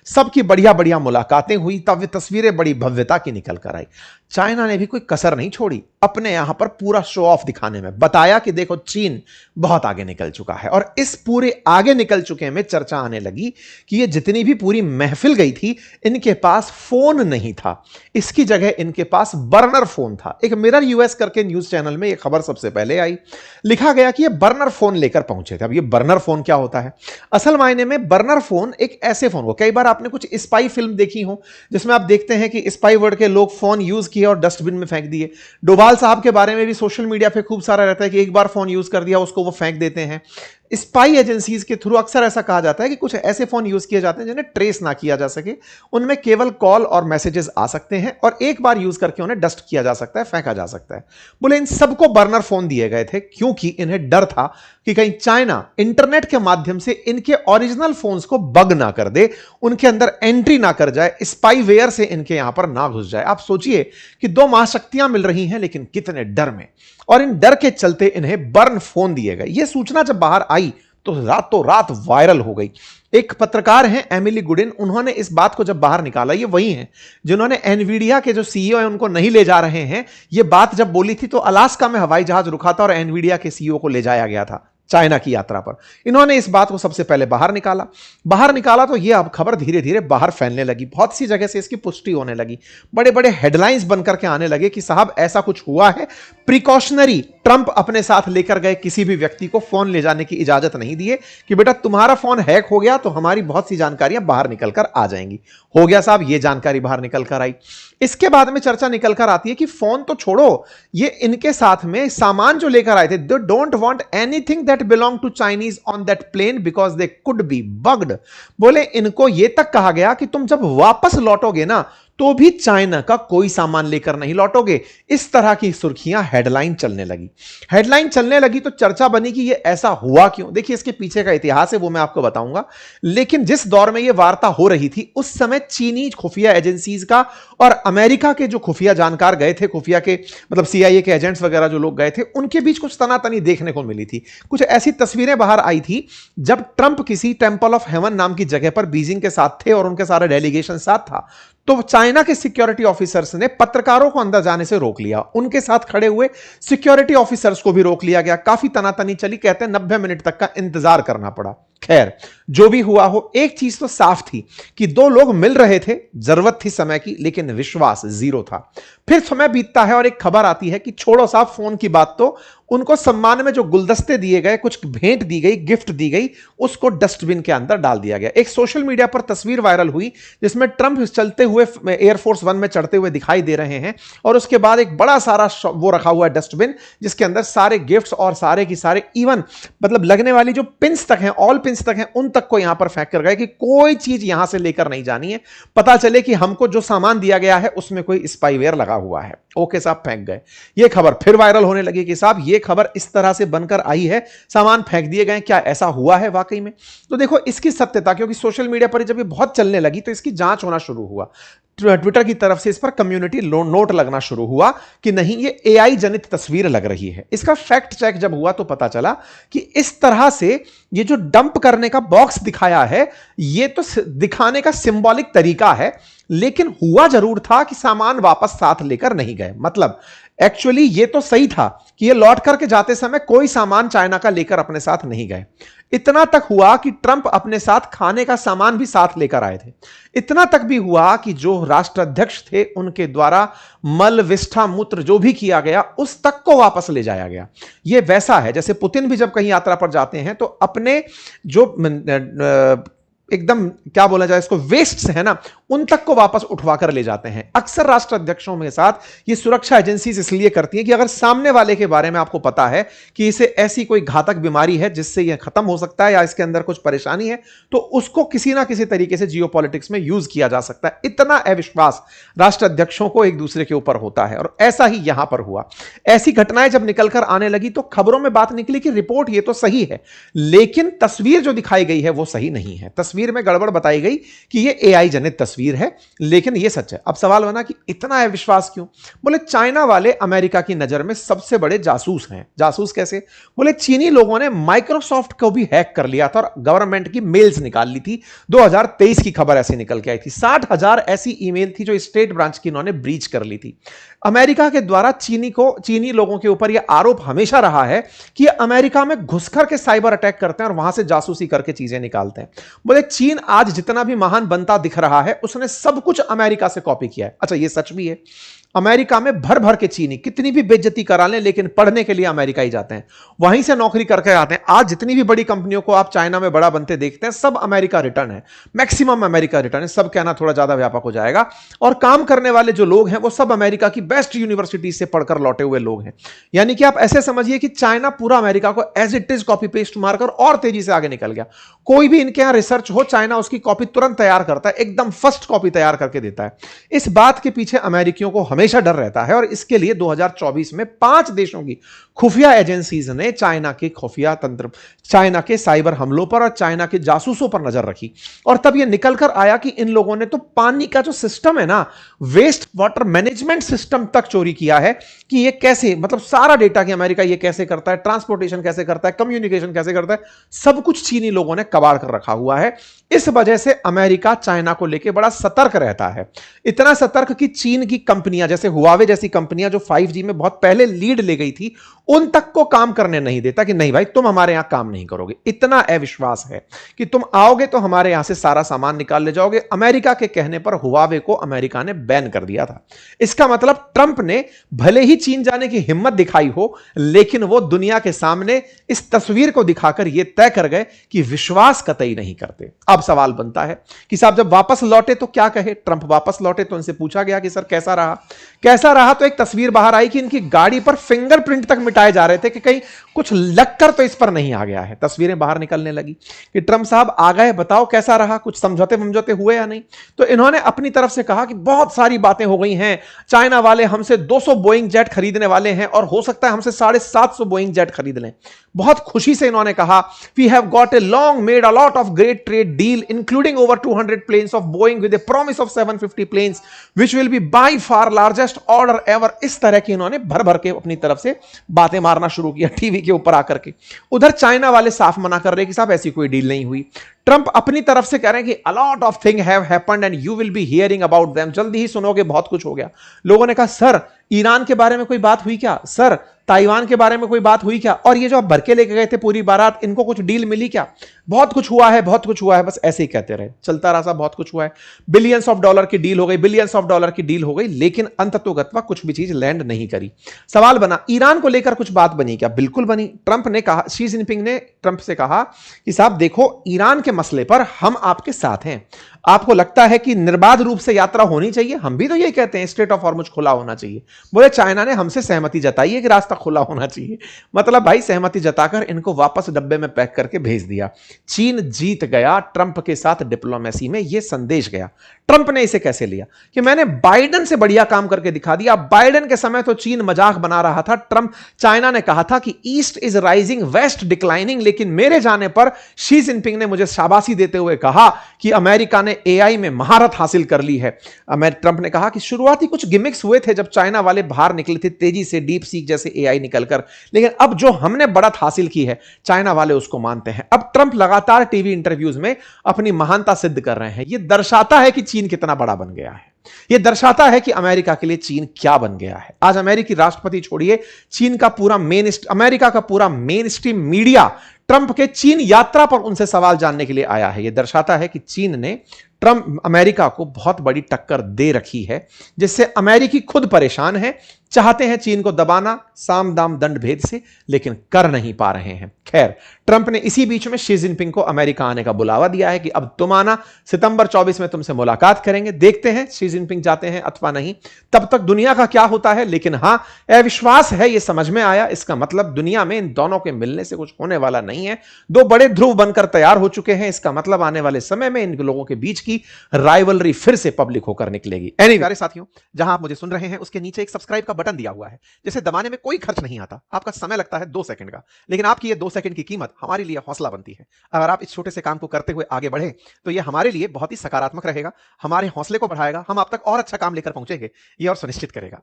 सबकी बढ़िया बढ़िया मुलाकातें हुई, तब वे तस्वीरें बड़ी भव्यता की निकल कर आई। चाइना ने भी कोई कसर नहीं छोड़ी अपने यहां पर पूरा शो ऑफ दिखाने में, बताया कि देखो चीन बहुत आगे निकल चुका है। और इस पूरे आगे निकल चुके में चर्चा आने लगी कि ये जितनी भी पूरी महफिल गई थी, इनके पास फोन नहीं था, इसकी जगह इनके पास बर्नर फोन था। एक मिरर यूएस करके न्यूज चैनल में यह खबर सबसे पहले आई, लिखा गया कि ये बर्नर फोन लेकर पहुंचे थे। अब ये बर्नर फोन क्या होता है? असल मायने में बर्नर फोन एक ऐसे फोन को, कई बार आपने कुछ स्पाई फिल्म देखी हो जिसमें आप देखते हैं कि स्पाई वर्ड के लोग फोन यूज किए और डस्टबिन में फेंक दिए। डोभाल साहब के बारे में भी सोशल मीडिया पे खूब सारा रहता है कि एक बार फोन यूज कर दिया उसको वो फेंक देते हैं। स्पाई एजेंसीज के थ्रू अक्सर ऐसा कहा जाता है कि कुछ ऐसे फोन यूज किए जाते हैं जिन्हें ट्रेस ना किया जा सके, उनमें केवल कॉल और मैसेजेस आ सकते हैं और एक बार यूज करके उन्हें डस्ट किया जा सकता है, फेंका जा सकता है। बोले इन सबको बर्नर फोन दिए गए थे क्योंकि इन्हें डर था कि कहीं चाइना इंटरनेट के माध्यम से इनके ओरिजिनल फोन्स को बग ना कर दे, उनके अंदर एंट्री ना कर जाए, स्पाईवेयर से इनके यहां पर ना घुस जाए। आप सोचिए कि दो महाशक्तियां मिल रही हैं लेकिन कितने डर में, और इन डर के चलते इन्हें बर्न फोन दिए गए। यह सूचना जब बाहर आई तो रातों रात वायरल हो गई। एक पत्रकार हैं एमिली गुडिन, उन्होंने इस बात को जब बाहर निकाला, ये वही हैं जिन्होंने एनवीडिया के जो सीईओ हैं उनको नहीं ले जा रहे हैं, ये बात जब बोली थी तो अलास्का में हवाई जहाज रुका था और एनवीडिया के सीईओ को ले जाया गया था चाइना की यात्रा पर। इन्होंने इस बात को सबसे पहले बाहर निकाला तो यह अब खबर धीरे धीरे बाहर फैलने लगी, बहुत सी जगह से इसकी पुष्टि होने लगी, बड़े बड़े हेडलाइंस बनकर के आने लगे कि साहब ऐसा कुछ हुआ है, प्रिकॉशनरी ट्रंप अपने साथ लेकर गए, किसी भी व्यक्ति को फोन ले जाने की इजाजत नहीं दिए कि बेटा तुम्हारा फोन हैक हो गया तो हमारी बहुत सी जानकारियां बाहर निकल कर आ जाएंगी। हो गया साहब, यह जानकारी बाहर निकल कर आई। इसके बाद में चर्चा निकल कर आती है कि फोन तो छोड़ो, ये इनके साथ में सामान जो लेकर आए थे, they don't want anything that belong to Chinese on that plane because they could be bugged. बोले इनको यह तक कहा गया कि तुम जब वापस लौटोगे ना तो भी चाइना का कोई सामान लेकर नहीं लौटोगे। इस तरह की सुर्खियां हेडलाइन चलने लगी तो चर्चा बनी कि यह ऐसा हुआ क्यों। देखिए इसके पीछे का इतिहास है वो मैं आपको बताऊंगा, लेकिन जिस दौर में यह वार्ता हो रही थी उस समय चीनी खुफिया एजेंसीज का और अमेरिका के जो खुफिया जानकार गए थे, खुफिया के मतलब सीआईए के एजेंट्स वगैरह जो लोग गए थे, उनके बीच कुछ तनातनी देखने को मिली थी। कुछ ऐसी तस्वीरें बाहर आई थी जब ट्रंप किसी टेंपल ऑफ हेवन नाम की जगह पर बीजिंग के साथ थे और उनके सारे डेलीगेशन साथ था, तो चाइना के सिक्योरिटी ऑफिसर्स ने पत्रकारों को अंदर जाने से रोक लिया, उनके साथ खड़े हुए सिक्योरिटी ऑफिसर्स को भी रोक लिया गया। काफी तनातनी चली, कहते हैं 90 मिनट तक का इंतजार करना पड़ा। खैर जो भी हुआ हो, एक चीज तो साफ थी कि दो लोग मिल रहे थे, जरूरत थी समय की, लेकिन विश्वास जीरो था। फिर समय बीतता है और एक खबर आती है कि छोड़ो साहब फोन की बात, तो उनको सम्मान में जो गुलदस्ते दिए गए, कुछ भेंट दी गई, गिफ्ट दी गई, उसको डस्टबिन के अंदर डाल दिया गया। एक सोशल मीडिया पर तस्वीर वायरल हुई जिसमें ट्रंप चलते हुए एयरफोर्स वन में चढ़ते हुए दिखाई दे रहे हैं और उसके बाद एक बड़ा सारा वो रखा हुआ है डस्टबिन, जिसके अंदर सारे गिफ्ट्स और सारे की सारे इवन मतलब लगने वाली जो पिंस तक हैं, ऑल पिंस तक हैं, उन तक को यहां पर फेंक कर गए कि कोई चीज यहां से लेकर नहीं जानी है, पता चले कि हमको जो सामान दिया गया है उसमें कोई स्पाईवेयर लगा हुआ है। ओके साहब, फेंक गए। यह खबर फिर वायरल होने लगी कि साहब यह खबर इस तरह से बनकर आई है, सामान फेंक दिए गए, क्या ऐसा हुआ है वाकई में? तो देखो इसकी सत्यता, क्योंकि सोशल मीडिया पर जब ये बहुत चलने लगी तो इसकी जांच होना शुरू हुआ। ट्विटर की तरफ से इस पर कम्युनिटी नोट लगना शुरू हुआ कि नहीं ये एआई जनित तस्वीर लग रही है। इसका फैक्ट चेक जब हुआ तो पता चला कि इस तरह से ये जो डंप करने का बॉक्स दिखाया है, ये तो दिखाने का सिंबॉलिक तरीका है, लेकिन हुआ जरूर था कि सामान वापस साथ लेकर नहीं गए। मतलब एक्चुअली ये तो सही था कि ये लौट करके जाते समय कोई सामान चाइना का लेकर अपने साथ नहीं गए। इतना तक हुआ कि ट्रंप अपने साथ खाने का सामान भी साथ लेकर आए थे। इतना तक भी हुआ कि जो राष्ट्राध्यक्ष थे उनके द्वारा मल विष्ठा मूत्र जो भी किया गया उस तक को वापस ले जाया गया। यह वैसा है जैसे पुतिन भी जब कहीं यात्रा पर जाते हैं तो अपने जो एकदम क्या बोला जाए इसको, वेस्ट है ना, उन तक को वापस उठवा कर ले जाते हैं। अक्सर राष्ट्राध्यक्षों के साथ ये सुरक्षा एजेंसीज इसलिए करती हैं कि अगर सामने वाले के बारे में आपको पता है कि इसे ऐसी कोई घातक बीमारी है जिससे यह खत्म हो सकता है या इसके अंदर कुछ परेशानी है, तो उसको किसी ना किसी तरीके से जियोपॉलिटिक्स में यूज किया जा सकता है। इतना अविश्वास राष्ट्राध्यक्षों को एक दूसरे के ऊपर होता है और ऐसा ही यहां पर हुआ। ऐसी घटनाएं जब निकलकर आने लगी तो खबरों में बात निकली कि रिपोर्ट ये तो सही है, लेकिन तस्वीर जो दिखाई गई है वो सही नहीं है। तस्वीर में गड़बड़ बताई गई कि ये एआई जनित तस्वीर तस्वीर है, लेकिन यह सच है। अब सवाल बना कि इतना अविश्वास क्यों? बोले चाइना वाले अमेरिका की नजर में सबसे बड़े जासूस हैं। जासूस कैसे? बोले चीनी लोगों ने माइक्रोसॉफ्ट को भी हैक कर लिया था और गवर्नमेंट की मेल्स निकाल ली थी। 2023 की खबर ऐसी निकल के आई थी। 60,000 ऐसी ईमेल थी जो स्टेट ब्रांच की इन्होंने ब्रीच कर ली थी। अमेरिका के द्वारा चीनी लोगों के ऊपर यह आरोप हमेशा रहा है कि अमेरिका में घुसकर के साइबर अटैक करते हैं और वहां से जासूसी करके चीजें निकालते हैं। बोले चीन आज जितना भी महान बनता दिख रहा है, उसने सब कुछ अमेरिका से कॉपी किया है। अच्छा, यह सच भी है। अमेरिका में भर भर के चीनी कितनी भी बेइज्जती करा लें, लेकिन पढ़ने के लिए अमेरिका ही जाते हैं, वहीं से नौकरी करके आते हैं। आज जितनी भी बड़ी कंपनियों को आप चाइना में बड़ा बनते देखते हैं, सब अमेरिका रिटर्न है, मैक्सिमम अमेरिका रिटर्न है। सब कहना थोड़ा ज्यादा व्यापक हो जाएगा। और काम करने वाले जो लोग हैं वो सब अमेरिका की बेस्ट यूनिवर्सिटी से पढ़कर लौटे हुए लोग हैं। यानी कि आप ऐसे समझिए कि चाइना पूरा अमेरिका को as it is copy paste मारकर और तेजी से आगे निकल गया। कोई भी इनके यहां रिसर्च हो, चाइना उसकी कॉपी तुरंत तैयार करता है, एकदम फर्स्ट कॉपी तैयार करके देता है। इस बात के पीछे अमेरिकियों को हमेशा डर रहता है और इसके लिए 2024 में 5 देशों की खुफिया एजेंसीज ने चाइना के खुफिया तंत्र, चाइना के साइबर हमलों पर और चाइना के जासूसों पर नजर रखी। और तब यह निकलकर आया कि इन लोगों ने तो पानी का जो सिस्टम है ना, वेस्ट वाटर मैनेजमेंट सिस्टम तक चोरी किया है। कि ये कैसे, मतलब सारा डेटा कि अमेरिका ये कैसे करता है, ट्रांसपोर्टेशन कैसे करता है, कम्युनिकेशन कैसे करता है, सब कुछ चीनी लोगों ने कबाड़ कर रखा हुआ है। इस वजह से अमेरिका चाइना को लेकर बड़ा सतर्क रहता है। इतना सतर्क कि चीन की कंपनियां जैसे हुआवे जैसी कंपनियां जो 5G में बहुत पहले लीड ले गई थी, उन तक को काम करने नहीं देता कि नहीं भाई तुम हमारे यहां काम नहीं करोगे। इतना अविश्वास है कि तुम आओगे तो हमारे यहां से सारा सामान निकाल ले जाओगे। अमेरिका के कहने पर हुआवे को अमेरिका ने बैन कर दिया था। इसका मतलब ट्रंप ने भले ही चीन जाने की हिम्मत दिखाई हो, लेकिन वो दुनिया के सामने इस तस्वीर को दिखाकर यह तय कर गए कि विश्वास कतई नहीं करते। अब सवाल बनता है कि साहब जब वापस लौटे तो क्या कहे? ट्रंप वापस लौटे तो उनसे पूछा गया कि सर कैसा रहा, कैसा रहा? तो एक तस्वीर बाहर आई कि इनकी गाड़ी पर फिंगरप्रिंट तक मिटाए जा रहे थे कि कहीं कुछ लगकर तो इस पर नहीं आ गया है। तस्वीरें बाहर निकलने लगी कि ट्रंप साहब आ गए, बताओ कैसा रहा, कुछ समझौते हुए या नहीं? तो इन्होंने अपनी तरफ से कहा कि बहुत सारी बातें हो गई हैं, चाइना वाले हमसे 200 बोइंग जेट खरीदने वाले हैं और हो सकता है हमसे 750 बोइंग जेट खरीद लें। बहुत खुशी से इन्होंने कहा, we have got a long made a lot of great trade deal including over 200 planes of Boeing with a promise of 750 planes which will be by far largest order ever. इस तरह की इन्होंने भर भर के अपनी तरफ से बातें मारना शुरू किया टीवी के ऊपर आकर के। उधर चाइना वाले साफ मना कर रहे कि साहब ऐसी कोई डील नहीं हुई। ट्रंप अपनी तरफ से कह रहे हैं कि a lot of things have happened and you will be hearing about them, जल्दी ही सुनोगे, बहुत कुछ हो गया। लोगों ने कहा सर ईरान के बारे में कोई बात हुई क्या? सर ताइवान के बारे में कोई बात हुई क्या? और ये जो आप भर के लेके गए थे पूरी बारात, इनको कुछ डील मिली क्या? बहुत कुछ हुआ है, बहुत कुछ हुआ है, बस ऐसे ही कहते रहे। चलता रहा साहब, बहुत कुछ हुआ है, बिलियंस ऑफ डॉलर की डील हो गई, बिलियंस ऑफ डॉलर की डील हो गई, लेकिन अंततोगत्वा कुछ भी चीज लैंड नहीं करी। सवाल बना ईरान को लेकर कुछ बात बनी क्या? बिल्कुल बनी। ट्रंप ने कहा, शी जिनपिंग ने ट्रंप से कहा कि साहब देखो ईरान के मसले पर हम आपके साथ हैं। आपको लगता है कि निर्बाध रूप से यात्रा होनी चाहिए? हम भी तो यही कहते हैं, स्ट्रेट ऑफ हॉर्मुज खुला होना चाहिए। बोले चाइना ने हमसे सहमति जताई है कि रास्ता खुला होना चाहिए। मतलब भाई सहमति जताकर इनको वापस डब्बे में पैक करके भेज दिया। चीन जीत गया ट्रंप के साथ डिप्लोमेसी में। यह संदेश गया। ट्रंप ने इसे कैसे लिया कि मैंने बाइडेन से बढ़िया काम करके दिखा दिया। बाइडेन के समय तो चीन मजाक बना रहा था। ट्रंप, चाइना ने कहा था कि east is rising west declining, लेकिन मेरे जाने पर शी जिनपिंग ने मुझे शाबाशी देते हुए कहा कि अमेरिका ने एआई में महारत हासिल कर ली है। ट्रंप ने कहा कि शुरुआती कुछ गिमिक्स हुए थे जब चाइना वाले बाहर निकले थे तेजी से, डीप सीक जैसे एआई निकलकर, लेकिन अब जो हमने बढ़त हासिल की है चाइना वाले उसको मानते हैं। अब ट्रंप लगातार टीवी इंटरव्यूज में अपनी महानता सिद्ध कर रहे हैं। यह दर्शाता है कि चीन कितना बड़ा बन गया है। यह दर्शाता है कि अमेरिका के लिए चीन क्या बन गया है। आज अमेरिकी राष्ट्रपति छोड़िए, चीन का पूरा अमेरिका का पूरा मेन स्ट्रीम मीडिया ट्रंप के चीन यात्रा पर उनसे सवाल जानने के लिए आया है। यह दर्शाता है कि चीन ने अमेरिका को बहुत बड़ी टक्कर दे रखी है, जिससे अमेरिकी खुद परेशान है, चाहते हैं चीन को दबाना साम दाम दंड भेद से, लेकिन कर नहीं पा रहे हैं। खैर, ट्रंप ने इसी बीच में शी जिनपिंग को अमेरिका आने का बुलावा दिया है कि अब तुम आना, सितंबर 24 में तुमसे मुलाकात करेंगे। देखते हैं शी जिनपिंग जाते हैं अथवा नहीं। तब तक दुनिया का क्या होता है, लेकिन हां अविश्वास है, यह समझ में आया। इसका मतलब दुनिया में इन दोनों के मिलने से कुछ होने वाला नहीं है। दो बड़े ध्रुव बनकर तैयार हो चुके हैं। इसका मतलब आने वाले समय में इन लोगों के बीच की की राइवलरी फिर से पब्लिक होकर निकलेगी। प्यारे साथियों, जहां आप मुझे सुन रहे हैं उसके नीचे एक सब्सक्राइब का बटन दिया हुआ है, जिसे दबाने में कोई खर्च नहीं आता, आपका समय लगता है 2 सेकंड का, लेकिन आपकी ये 2 सेकंड की कीमत हमारे लिए हौसला बनती है। अगर आप इस छोटे से काम को करते हुए आगे बढ़े तो ये हमारे लिए बहुत ही सकारात्मक रहेगा, हमारे हौसले को बढ़ाएगा, हम आप तक और अच्छा काम लेकर पहुंचेंगे, ये और सुनिश्चित करेगा।